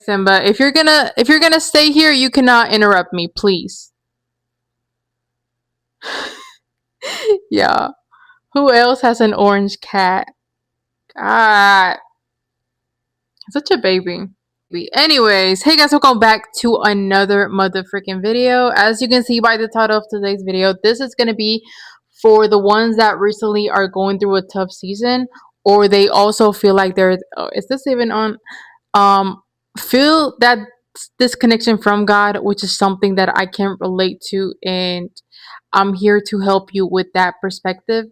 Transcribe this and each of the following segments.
Simba, if you're gonna stay here, you cannot interrupt me, please. Yeah. Who else has an orange cat? God, such a baby. Anyways, hey guys, welcome back to another mother freaking video. As you can see by the title of today's video, this is gonna be for the ones that recently are going through a tough season, or they also feel like they're. Oh, is this even on? Um, feel that disconnection from God, which is something that I can relate to, and I'm here to help you with that perspective,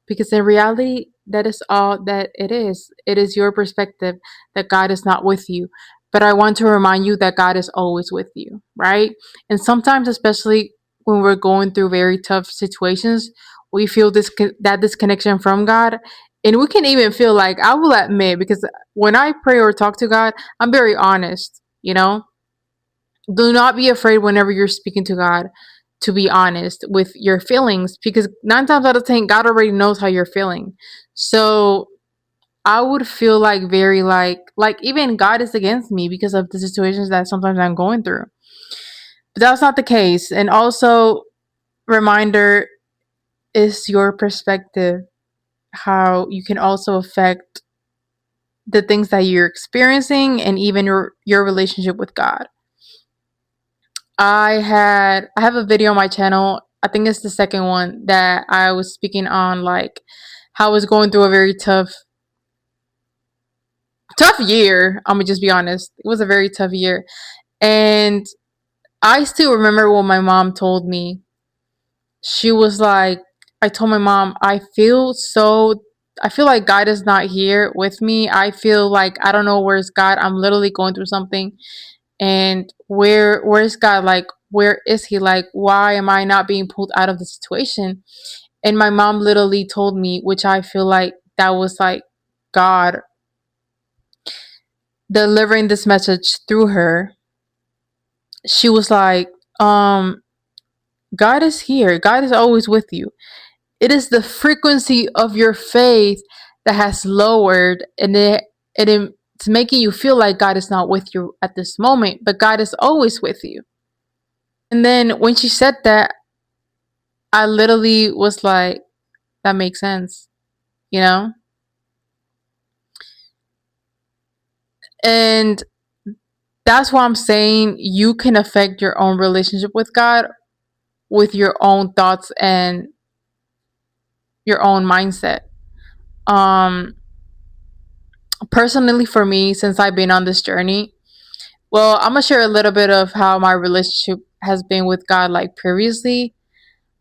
because in reality, that is all that it is. It is your perspective that God is not with you. But I want to remind you that God is always with you, right? And sometimes, especially when we're going through very tough situations, we feel that disconnection from God. And we can even feel like, I will admit, because when I pray or talk to God, I'm very honest, you know? Do not be afraid whenever you're speaking to God to be honest with your feelings, because 9 times out of 10, God already knows how you're feeling. So I would feel like very like even God is against me because of the situations that sometimes I'm going through. But that's not the case. And also, reminder is your perspective, how you can also affect the things that you're experiencing and even your relationship with God. I have a video on my channel. I think it's the second one that I was speaking on, like how I was going through a very tough year. I'm gonna just be honest. It was a very tough year. And I still remember what my mom told me. She was like, I told my mom, I feel like God is not here with me. I feel like I don't know where's God. I'm literally going through something. And where's God? Like, where is he? Like, why am I not being pulled out of the situation? And my mom literally told me, which I feel like that was like God delivering this message through her. She was like, God is here. God is always with you. It is the frequency of your faith that has lowered, and it's making you feel like God is not with you at this moment, but God is always with you. And then when she said that, I literally was like, that makes sense, you know? And that's why I'm saying you can affect your own relationship with God with your own thoughts and your own mindset. Um, Personally, for me, since I've been on this journey, well, I'm gonna share a little bit of how my relationship has been with God, like previously.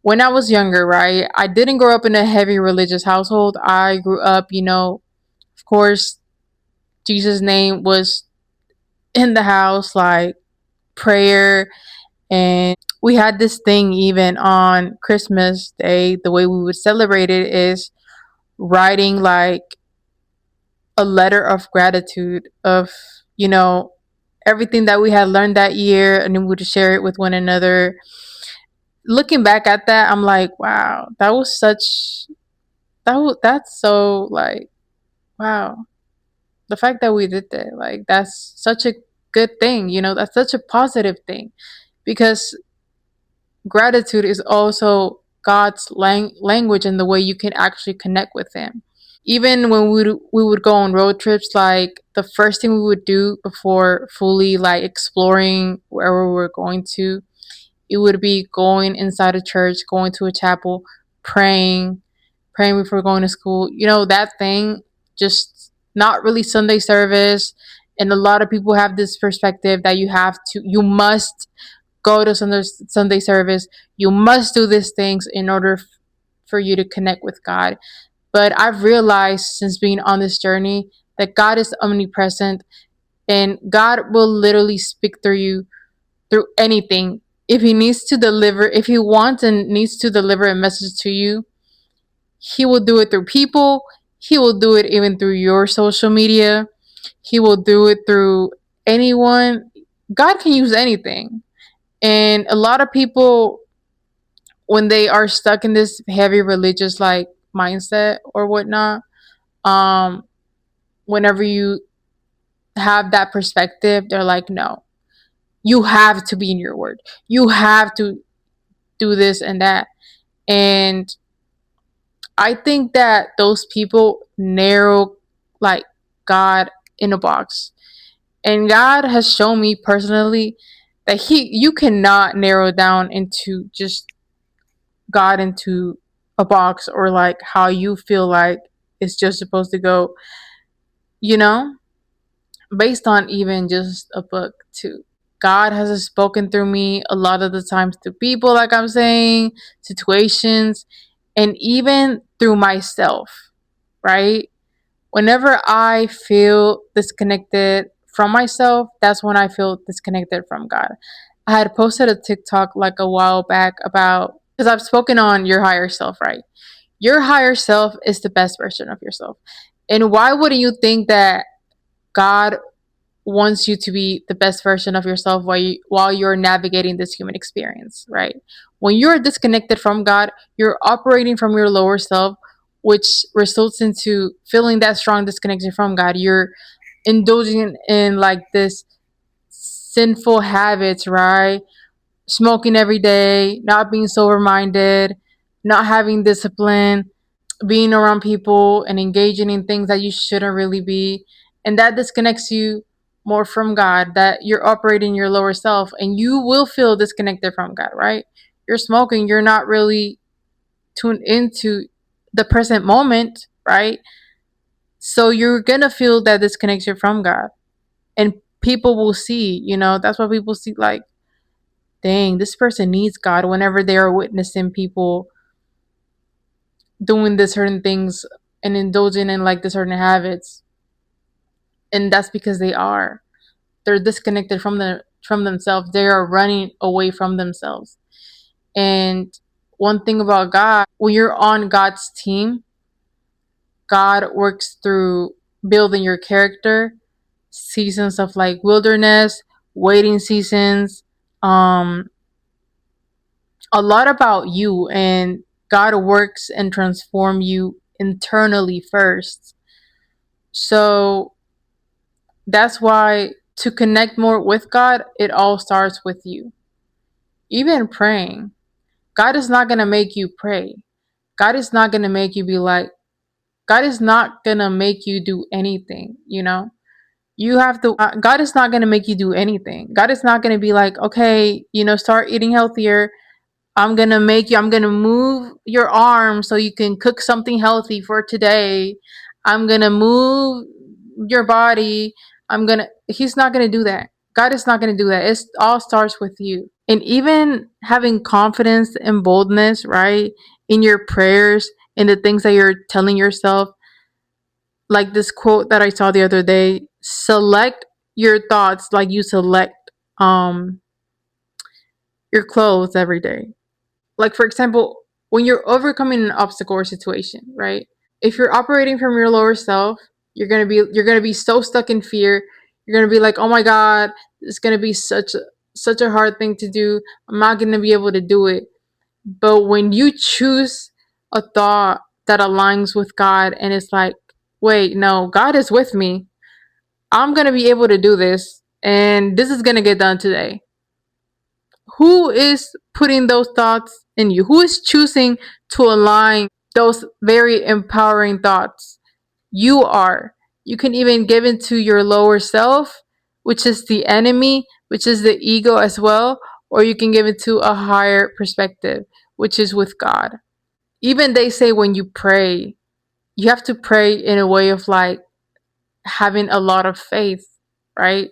When I was younger, right, I didn't grow up in a heavy religious household. I grew up, of course, Jesus' name was in the house, like prayer. And we had this thing even on Christmas Day. The way we would celebrate it is writing like a letter of gratitude of, you know, everything that we had learned that year, and then we would share it with one another. Looking back at that, I'm like, wow, that's so like, wow. The fact that we did that, like, that's such a good thing, that's such a positive thing, because gratitude is also God's language and the way you can actually connect with him. Even when we would go on road trips, like the first thing we would do before fully like exploring wherever we're going to, it would be going inside a church, going to a chapel, praying, praying before going to school. That thing, just not really Sunday service. And a lot of people have this perspective that you must go to Sunday service. You must do these things in order for you to connect with God. But I've realized since being on this journey that God is omnipresent, and God will literally speak through you through anything. If He wants and needs to deliver a message to you, He will do it through people. He will do it even through your social media. He will do it through anyone. God can use anything. And a lot of people, when they are stuck in this heavy religious like mindset or whatnot, um, whenever you have that perspective, they're like, no, you have to be in your word. You have to do this and that. And I think that those people narrow like God in a box. And God has shown me personally that you cannot narrow down into just God into a box, or like how you feel like it's just supposed to go, you know, based on even just a book too. God has spoken through me a lot of the times through people, like I'm saying, situations, and even through myself, right? Whenever I feel disconnected from myself, that's when I feel disconnected from God. I had posted a TikTok like a while back about, because I've spoken on your higher self, right? Your higher self is the best version of yourself. And why wouldn't you think that God wants you to be the best version of yourself while you're navigating this human experience, right? When you're disconnected from God, you're operating from your lower self, which results into feeling that strong disconnection from God. You're indulging in like this sinful habits, right? Smoking every day, not being sober minded, not having discipline, being around people and engaging in things that you shouldn't really be. And that disconnects you more from God, that you're operating your lower self, and you will feel disconnected from God, right? You're smoking, you're not really tuned into the present moment, right? So you're gonna feel that disconnection from God. And people will see, that's why people see, like, dang, this person needs God whenever they are witnessing people doing the certain things and indulging in like the certain habits. And that's because they're disconnected from themselves. They are running away from themselves. And one thing about God, when you're on God's team, God works through building your character, seasons of like wilderness, waiting seasons, um a lot about you. And God works and transform you internally first. So that's why, to connect more with God, it all starts with you. Even praying, God is not going to make you pray. God is not going to make you be like, God is not going to make you do anything, You have to, God is not going to make you do anything. God is not going to be like, okay, start eating healthier. I'm gonna move your arm so you can cook something healthy for today. I'm gonna move your body. He's not gonna do that. God is not gonna do that. It all starts with you. And even having confidence and boldness, right, in your prayers, in the things that you're telling yourself, like this quote that I saw the other day, select your thoughts like you select um your clothes every day. Like, for example, when you're overcoming an obstacle or situation, right? If you're operating from your lower self, you're gonna be so stuck in fear. You're gonna be like, oh my God, it's gonna be such a hard thing to do. I'm not gonna be able to do it. But when you choose a thought that aligns with God, and it's like, wait, no, God is with me. I'm gonna be able to do this, and this is gonna get done today. Who is putting those thoughts in you? Who is choosing to align those very empowering thoughts? You are. You can even give into your lower self, which is the enemy, which is the ego as well, or you can give it to a higher perspective, which is with God. Even they say when you pray, you have to pray in a way of like having a lot of faith, right?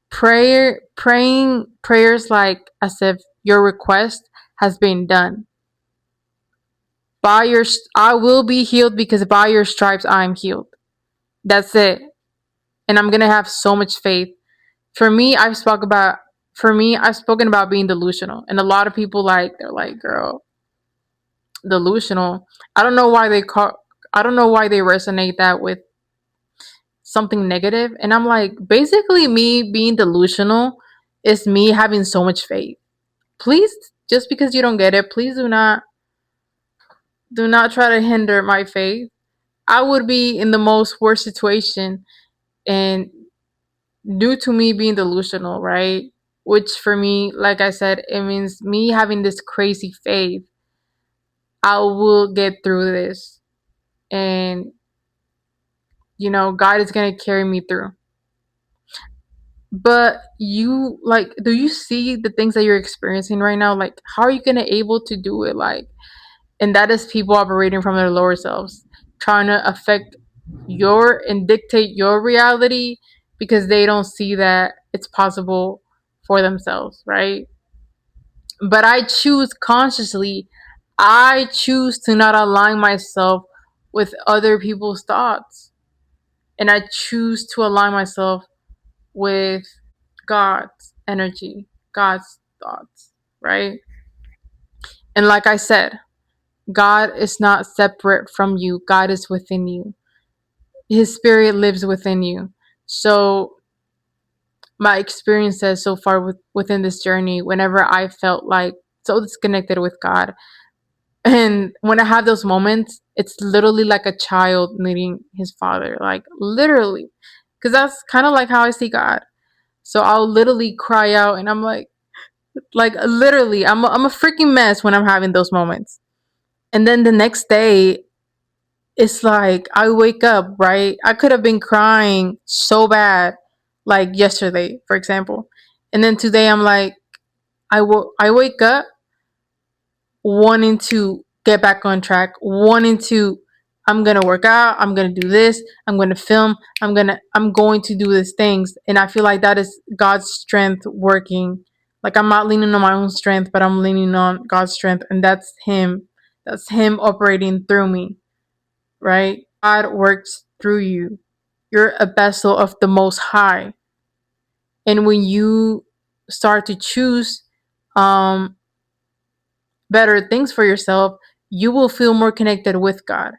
Praying prayers like as if your request has been done. I will be healed because by your stripes I am healed. That's it. And I'm gonna have so much faith. For me, I've spoken about being delusional, and a lot of people, like, they're like, girl, delusional. I don't know why they call. I don't know why they resonate that with something negative. And I'm like, basically, me being delusional is me having so much faith. Please, just because you don't get it, please do not try to hinder my faith. I would be in the most worst situation, and due to me being delusional, right? Which for me, like I said, it means me having this crazy faith. I will get through this. And, God is going to carry me through. But you, like, do you see the things that you're experiencing right now? Like, how are you going to able to do it? Like, and that is people operating from their lower selves, trying to affect your and dictate your reality because they don't see that it's possible for themselves, right? But I choose consciously, I choose to not align myself with other people's thoughts. And I choose to align myself with God's energy, God's thoughts, right? And like I said, God is not separate from you, God is within you. His spirit lives within you. So, my experiences so far within this journey, whenever I felt like so disconnected with God, and when I have those moments, it's literally like a child needing his father, like literally, because that's kind of like how I see God. So I'll literally cry out, and I'm like literally, I'm a freaking mess when I'm having those moments. And then the next day, it's like I wake up, right? I could have been crying so bad, like yesterday, for example, and then today I'm like, I wake up wanting to get back on track, wanting to, I'm gonna work out, I'm gonna do this, I'm gonna film, I'm going to do these things. And I feel like that is God's strength working. Like I'm not leaning on my own strength, but I'm leaning on God's strength, and that's him. That's him operating through me, right? God works through you. You're a vessel of the Most High. And when you start to choose um better things for yourself, you will feel more connected with God.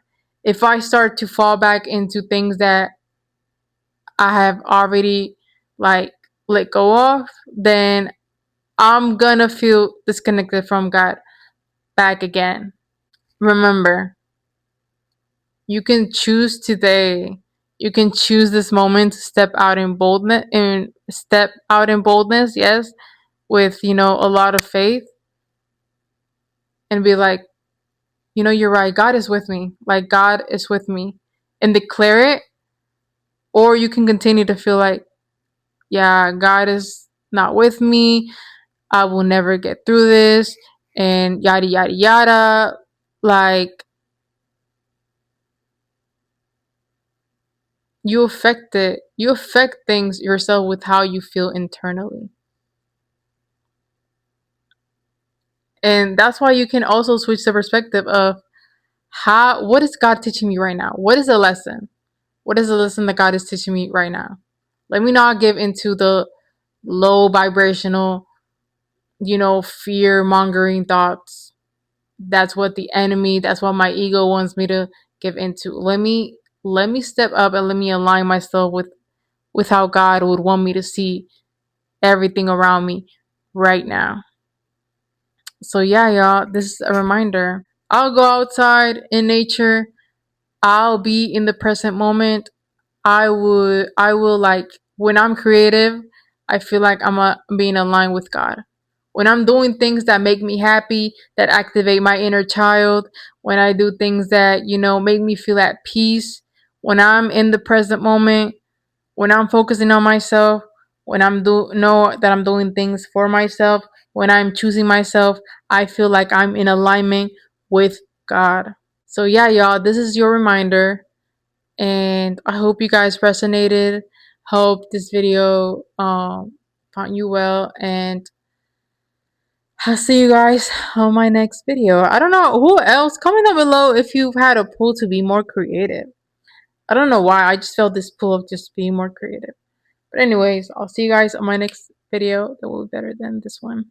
If I start to fall back into things that I have already like let go of, then I'm gonna feel disconnected from God back again. Remember, you can choose today. You can choose this moment to step out in boldness, yes, with a lot of faith, and be like, you're right. God is with me. Like, God is with me. And declare it. Or you can continue to feel like, yeah, God is not with me. I will never get through this. And yada, yada, yada. Like, you affect it. You affect things yourself with how you feel internally. And that's why you can also switch the perspective of what is God teaching me right now? What is the lesson? What is the lesson that God is teaching me right now? Let me not give into the low vibrational, fear mongering thoughts. That's what the enemy, that's what my ego wants me to give into. Let me step up and let me align myself with how God would want me to see everything around me right now. So yeah, y'all, this is a reminder. I'll go outside in nature. I'll be in the present moment. I will like when I'm creative, I feel like I'm being aligned with God. When I'm doing things that make me happy, that activate my inner child, when I do things that, make me feel at peace, when I'm in the present moment, when I'm focusing on myself, when I'm know that I'm doing things for myself, when I'm choosing myself, I feel like I'm in alignment with God. So yeah, y'all, this is your reminder, and I hope you guys resonated. Hope this video found you well, and I'll see you guys on my next video. I don't know who else. Comment down below if you've had a pull to be more creative. I don't know why. I just felt this pull of just being more creative. But anyways, I'll see you guys on my next video that will be better than this one.